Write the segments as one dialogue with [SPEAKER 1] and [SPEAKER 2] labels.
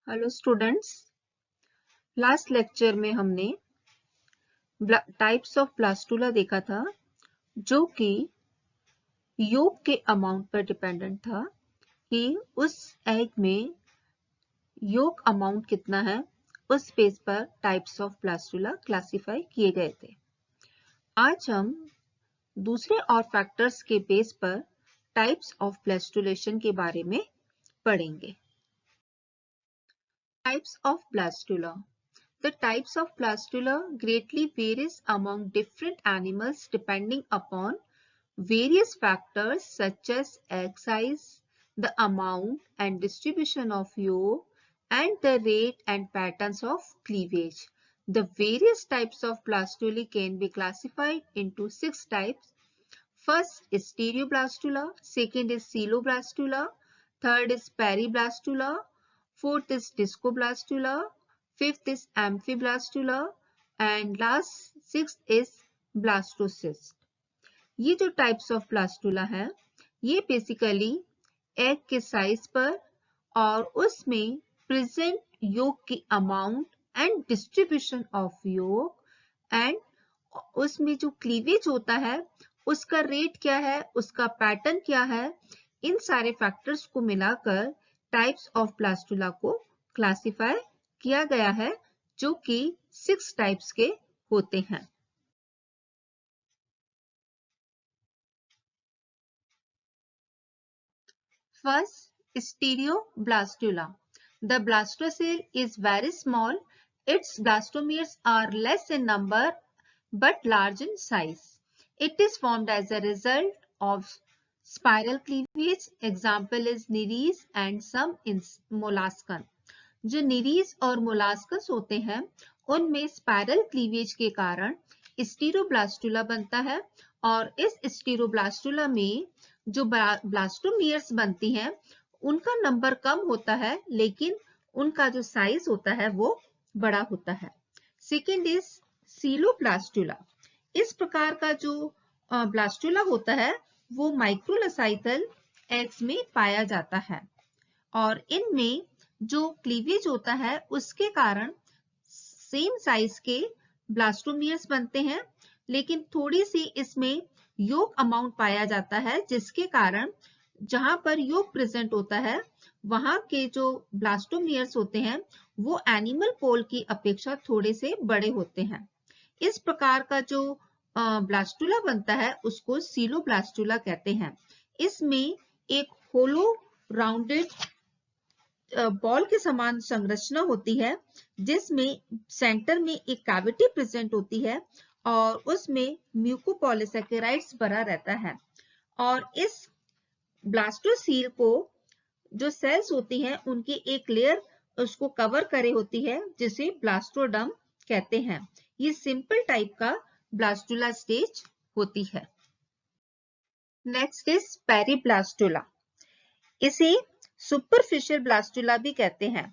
[SPEAKER 1] Hello students, last lecture में हमने types of blastula देखा था जो कि योग के अमाउंट पर डिपेंडेंट था कि उस एग में योग अमाउंट कितना है, उस बेस पर टाइप्स ऑफ ब्लास्टुला क्लासिफाई किए गए थे। आज हम दूसरे और फैक्टर्स के बेस पर टाइप्स ऑफ ब्लास्टुलेशन के बारे में पढ़ेंगे। Types of blastula. The types of blastula greatly varies among different animals depending upon various factors such as egg size, the amount and distribution of yolk, and the rate and patterns of cleavage. The various types of blastulae can be classified into 6 types. First is stereoblastula, second is coeloblastula, third is periblastula, fourth is discoblastula, fifth is amphiblastula and last sixth is blastocyst. ये जो types of blastula है ये basically egg के size पर और उसमें present योग की अमाउंट एंड डिस्ट्रीब्यूशन ऑफ योग एंड उसमें जो क्लीवेज होता है उसका रेट क्या है, उसका पैटर्न क्या है, इन सारे फैक्टर्स को मिलाकर टाइप्स ऑफ ब्लास्टुला को क्लासिफाई किया गया है जो कि 6 टाइप्स के होते हैं। First, stereoblastula. The blastocell is very small. Its blastomeres are less in number but large in size. It is formed as a result of spiral cleavage. Example is Nereis and some molluscan. जो निरीज और मोलास्कस होते हैं उनमें spiral cleavage के कारण स्टीरोब्लास्टुला बनता है और इस स्टीरोब्लास्टुला में जो ब्लास्टोमियर्स बनती हैं उनका नंबर कम होता है लेकिन उनका जो साइज होता है वो बड़ा होता है। Second is coeloblastula. इस प्रकार का जो ब्लास्टुला होता है वो माइक्रोलसाइटल एग्स में पाया जाता है और इनमें जो क्लीवेज होता है उसके कारण सेम साइज के ब्लास्टोमियर्स बनते हैं लेकिन थोड़ी सी इसमें योग अमाउंट पाया जाता है जिसके कारण जहां पर योग प्रेजेंट होता है वहां के जो ब्लास्टोमियर्स होते हैं वो एनिमल पोल की अपेक्षा थोड़े से बड़े होते हैं। इस प्रकार का जो ब्लास्टुला बनता है उसको सीलोब्लास्टुला कहते हैं। इसमें एक होलो राउंडेड बॉल के समान संरचना होती है जिसमें सेंटर में एक कैविटी प्रेजेंट होती है और उसमें म्यूकोपॉलीसैकेराइड्स भरा रहता है और इस ब्लास्टोसील को जो सेल्स होती हैं उनकी एक लेयर उसको कवर करे होती है जिसे ब्लास्टोडर्म कहते हैं। ये सिंपल टाइप का ब्लास्टुला स्टेज होती है। Next is periblastula. इसे सुपरफिशियल ब्लास्टुला भी कहते हैं।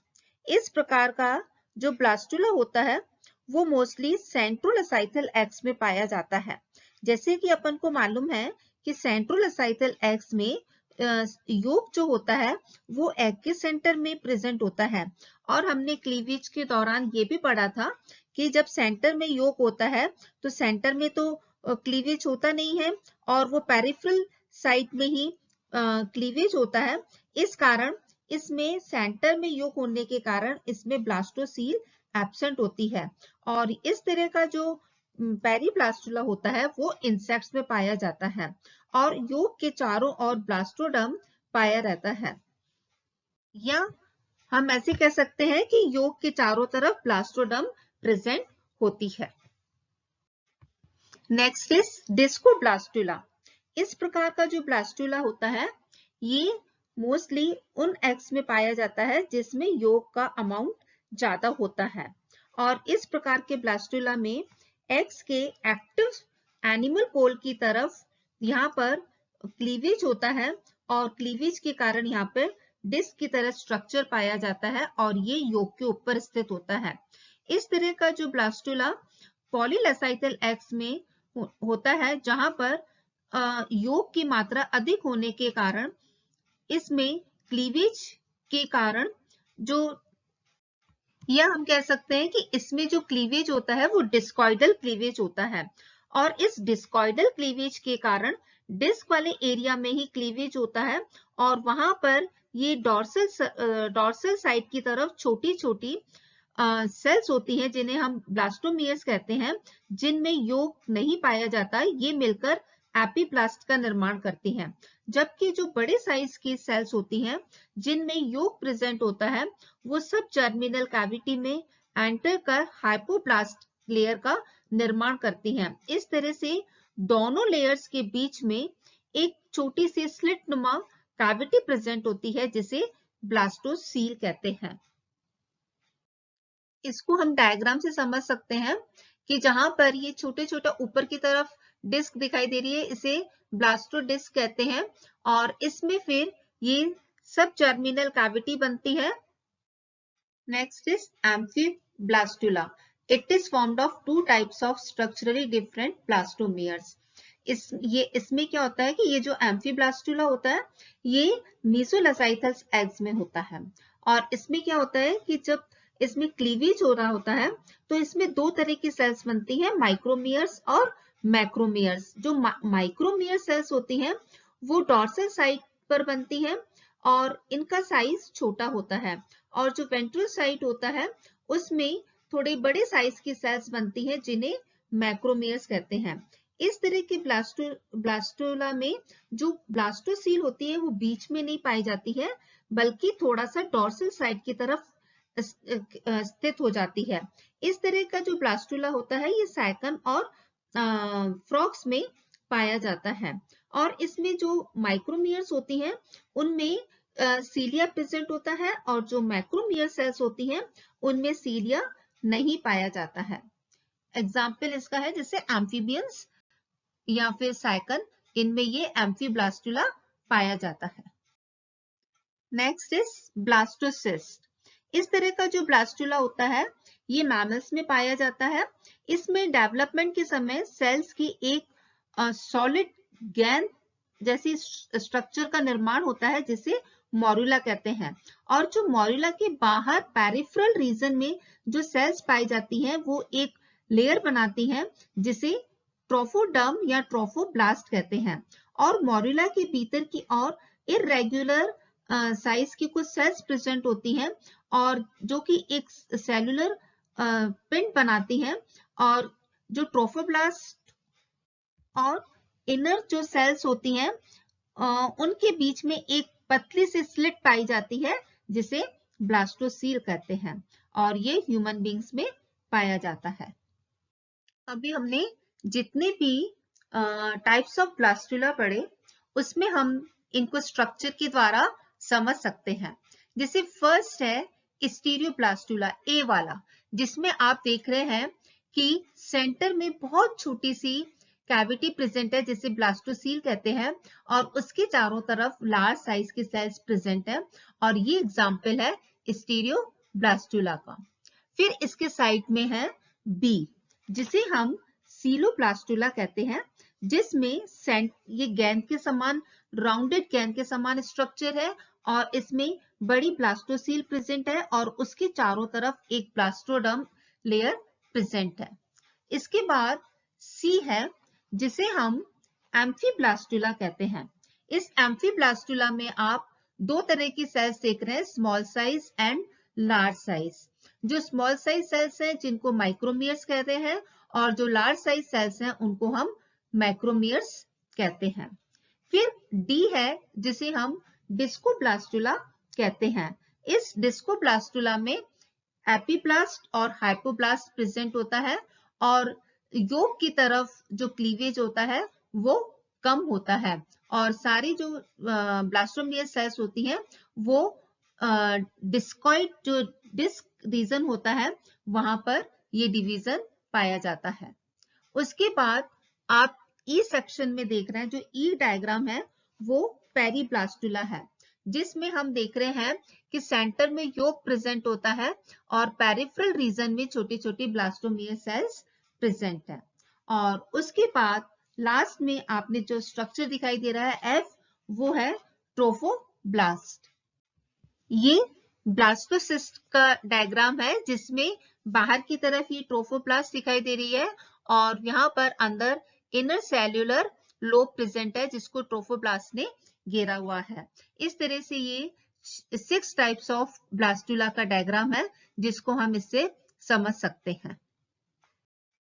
[SPEAKER 1] इस प्रकार का जो ब्लास्टुला होता है वो मोस्टली सेंट्रोलसाइटल एग्स में पाया जाता है। जैसे कि अपन को मालूम है कि सेंट्रोलसाइटल एग्स में योग जो होता है वो एग के सेंटर में प्रेजेंट होता है और हमने क्लीवेज के दौरान ये भी पढ़ा था कि जब सेंटर में योग होता है तो सेंटर में तो क्लीवेज होता नहीं है और वो पेरिफेरल साइड में ही क्लीवेज होता है। इस कारण इसमें सेंटर में योग होने के कारण इसमें ब्लास्टोसील एब्सेंट होती है और इस तरह का जो पेरिब्लास्टुला होता है वो इंसेक्ट्स में पाया जाता है और योग के चारों ओर ब्लास्टोडर्म पाया रहता है। या हम ऐसे कह सकते हैं कि योग के चारों तरफ ब्लास्टोडर्म प्रेजेंट होती है। Next is discoblastula. इस प्रकार का जो ब्लास्टुला होता है ये मोस्टली उन एग्स में पाया जाता है जिसमें योग का अमाउंट ज्यादा होता है और इस प्रकार के ब्लास्टुला में एग्स के एक्टिव एनिमल पोल की तरफ यहाँ पर क्लीवेज होता है और क्लीवेज के कारण यहाँ पर डिस्क की तरह स्ट्रक्चर पाया जाता है और ये योग के ऊपर स्थित होता है। इस तरह का जो ब्लास्टुला पॉलीलसाइटल एग्स में होता है जहां पर योग की मात्रा अधिक होने के कारण इसमें क्लीवेज के कारण जो या हम कह सकते हैं कि इसमें जो क्लीवेज होता है वो डिस्कॉइडल क्लीवेज होता है, और इस डिस्कॉइडल क्लीवेज के कारण डिस्क वाले एरिया में ही क्लीवेज होता है, और वहां पर ये डॉर्सल साइड की तरफ छोटी छोटी सेल्स होती हैं जिन्हें हम ब्लास्टोमियर्स कहते हैं, जिनमें योग नहीं पाया जाता, ये मिलकर एपीब्लास्ट का निर्माण करती हैं। जबकि जो बड़े साइज की सेल्स होती हैं जिनमें योग प्रेजेंट होता है, वो सब जर्मिनल कैविटी में एंटर कर हाइपोब्लास्ट लेयर का निर्माण करती हैं। इस तरह से दोनों लेयर्स के बीच में एक छोटी सी स्लिट नुमा कैविटी प्रेजेंट होती है जिसे ब्लास्टोसील कहते हैं। इसको हम डायग्राम से समझ सकते हैं कि जहां पर ये छोटे छोटे ऊपर की तरफ डिस्क दिखाई दे रही है, इसे ब्लास्टोडिस्क कहते हैं, और इसमें फिर ये सब जर्मिनल कैविटी बनती है। Next is amphiblastula. It is formed of two types of structurally different blastomeres. इसमें क्या होता है कि ये जो एम्फीब्लास्टुला होता है ये मीसोलसाइथस एग्स में होता है, और इसमें क्या होता है कि जब इसमें क्लीवेज हो रहा होता है तो इसमें दो तरह की सेल्स बनती हैं, माइक्रोमियर्स और मैक्रोमियर्स। जो माइक्रोमियर सेल्स होती हैं वो डॉर्सल साइड पर बनती हैं और इनका साइज छोटा होता है, और जो वेंट्रल साइड होता है उसमें थोड़े बड़े साइज की सेल्स बनती हैं जिन्हें मैक्रोमियर्स कहते हैं। इस तरह के ब्लास्टोला में जो ब्लास्टोसील होती है वो बीच में नहीं पाई जाती है, बल्कि थोड़ा सा डॉर्सल साइड की तरफ स्थित हो जाती है। इस तरह का जो ब्लास्टोला होता है ये सैकन और फ्रॉक्स में पाया जाता है, और इसमें जो माइक्रोमियर्स होती हैं उनमें सीलिया प्रेजेंट होता है, और जो मैक्रोमियर सेल्स होती हैं उनमें सीलिया नहीं पाया जाता है। एग्जाम्पल इसका है जैसे एम्फीबियंस या फिर साइकन, इनमें ये एम्फीब्लास्टुला पाया जाता है। Next is blastocyst. इस तरह का जो ब्लास्टुला होता है ये मैमल्स में पाया जाता है। इसमें डेवलपमेंट के समय सेल्स की एक सॉलिड गेंद जैसी स्ट्रक्चर का निर्माण होता है जिसे मॉर्यूला कहते हैं, और जो मॉर्यूला के बाहर पेरिफेरल रीजन में जो सेल्स पाई जाती हैं वो एक लेयर बनाती हैं जिसे ट्रोफोडर्म या ट्रोफोब्लास्ट कहते हैं, और मॉर्यूला के भीतर की ओर इरेगुलर साइज की कुछ सेल्स प्रेजेंट होती हैं और जो कि एक सेलुलर पिंड बनाती हैं, और जो ट्रोफोब्लास्ट और इनर जो सेल्स होती हैं उनके बीच में एक पतली सी स्लिट पाई जाती है जिसे ब्लास्टोसील कहते हैं, और ये ह्यूमन बींग्स में पाया जाता है। अभी हमने जितने भी टाइप्स ऑफ ब्लास्टुला पढ़े उसमें हम इनको स्ट्रक्चर के द्वारा समझ सकते हैं। जैसे फर्स्ट है स्टीरियोब्लास्टुला, ए वाला, जिसमें आप देख रहे हैं कि सेंटर में बहुत छोटी सी कैविटी प्रेजेंट है जिसे ब्लास्टोसील कहते हैं, और उसके चारों तरफ लार्ज साइज की सेल्स प्रेजेंट है, और ये एग्जाम्पल है स्टीरियोब्लास्टुला का। फिर इसके साइड में है बी, जिसे हम सीलोब्लास्टुला कहते हैं, जिसमें ये गेंद के समान, राउंडेड गेंद के समान स्ट्रक्चर है, और इसमें बड़ी ब्लास्टोसील प्रेजेंट है और उसके चारों तरफ एक ब्लास्टोडर्म लेयर प्रेजेंट है। इसके बाद सी है जिसे हम एम्फीब्लास्टुला कहते हैं। इस एम्फीब्लास्टुला में आप दो तरह की सेल्स देख रहे हैं, small size and large size. जो स्मॉल साइज सेल्स हैं जिनको माइक्रोमियर्स कहते हैं, और जो लार्ज साइज सेल्स हैं उनको हम मैक्रोमियर्स कहते हैं। फिर डी है जिसे हम डिस्कोब्लास्टुला कहते हैं। इस डिस्कोब्लास्टुला में एपीब्लास्ट और हाइपोब्लास्ट प्रेजेंट होता है, और योग की तरफ जो क्लीवेज होता है वो कम होता है, और सारी जो ब्लास्टोमियर सेल्स होती हैं वो डिस्कॉइड जो डिस्क रीजन होता है वहां पर ये डिवीजन पाया जाता है। उसके बाद आप ई सेक्शन में देख रहे हैं, जो ई डायग्राम है वो पेरीब्लास्टुला है, जिसमें हम देख रहे हैं कि सेंटर में योग प्रेजेंट होता है और पेरिफेरल रीजन में छोटी छोटी ब्लास्टोमियर सेल्स प्रेजेंट है। और उसके बाद लास्ट में आपने जो स्ट्रक्चर दिखाई दे रहा है एफ, वो है ट्रोफोब्लास्ट। ये ब्लास्टोसिस्ट का डायग्राम है जिसमें बाहर की तरफ ये ट्रोफोप्लास्ट दिखाई दे रही है और यहाँ पर अंदर इनर सेल्यूलर लोब प्रेजेंट है जिसको ट्रोफोप्लास्ट ने घेरा हुआ है। इस तरह से ये 6 टाइप्स ऑफ ब्लास्टुला का डायग्राम है जिसको हम इससे समझ सकते हैं।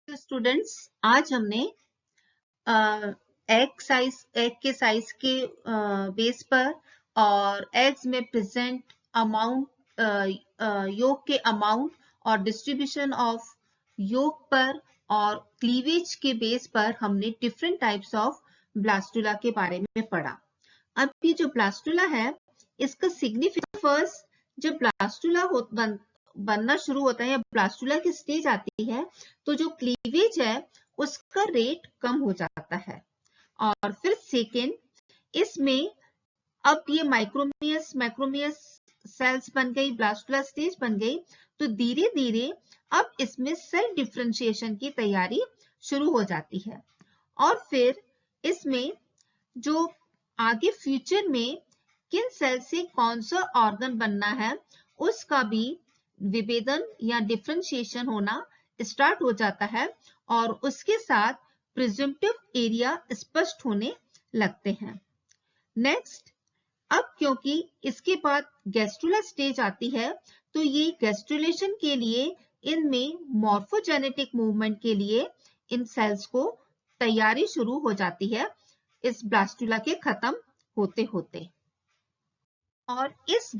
[SPEAKER 1] तो स्टूडेंट्स, आज हमने एग के साइज के बेस पर और एग्स में प्रेजेंट अमाउंट योग के अमाउंट और डिस्ट्रीब्यूशन ऑफ योग पर और क्लीवेज के बेस पर हमने डिफरेंट टाइप्स ऑफ ब्लास्टुला के बारे में पढ़ा। अब ये जो ब्लास्टुला है इसका सिग्निफिकेंस फर्स्ट, जब ब्लास्टुला बनना शुरू होता है या ब्लास्टुला की स्टेज आती है तो जो क्लीवेज है उसका रेट कम हो जाता है। और फिर सेकेंड, इसमें अब ये मैक्रोमियस सेल्स बन गई, ब्लास्टुला स्टेज बन गई, तो धीरे धीरे अब इसमें सेल डिफरेंशिएशन की तैयारी शुरू हो जाती है। और फिर इसमें जो आगे फ्यूचर में किन सेल से कौन सा ऑर्गन बनना है उसका भी विभेदन या डिफरेंशिएशन होना स्टार्ट हो जाता है और उसके साथ प्रिजम्पटिव एरिया स्पष्ट होने लगते हैं। नेक्स्ट, अब क्योंकि इसके बाद गैस्ट्रुला स्टेज आती है तो ये गैस्ट्रुलेशन के लिए इनमें मॉर्फोजेनेटिक मूवमेंट के लिए इन सेल्स को तैयारी शुरू हो जाती है इस ब्लास्टुला के खत्म होते होते। और इस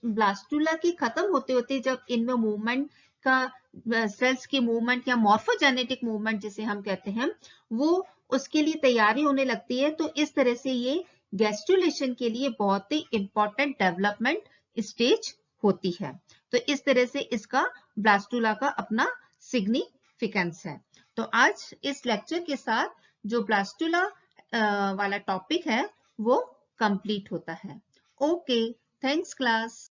[SPEAKER 1] ब्लास्टुला की खत्म होते होते जब इनमें मूवमेंट का सेल्स की मूवमेंट या मॉर्फोजेनेटिक मूवमेंट जिसे हम कहते हैं वो उसके लिए तैयारी होने लगती है, तो इस तरह से ये गैस्ट्रुलेशन के लिए बहुत ही इंपॉर्टेंट डेवलपमेंट स्टेज होती है। तो इस तरह से इसका ब्लास्टुला का अपना सिग्निफिकेंस है। तो आज इस लेक्चर के साथ जो ब्लास्टुला वाला टॉपिक है वो कंप्लीट होता है। Okay, thanks class.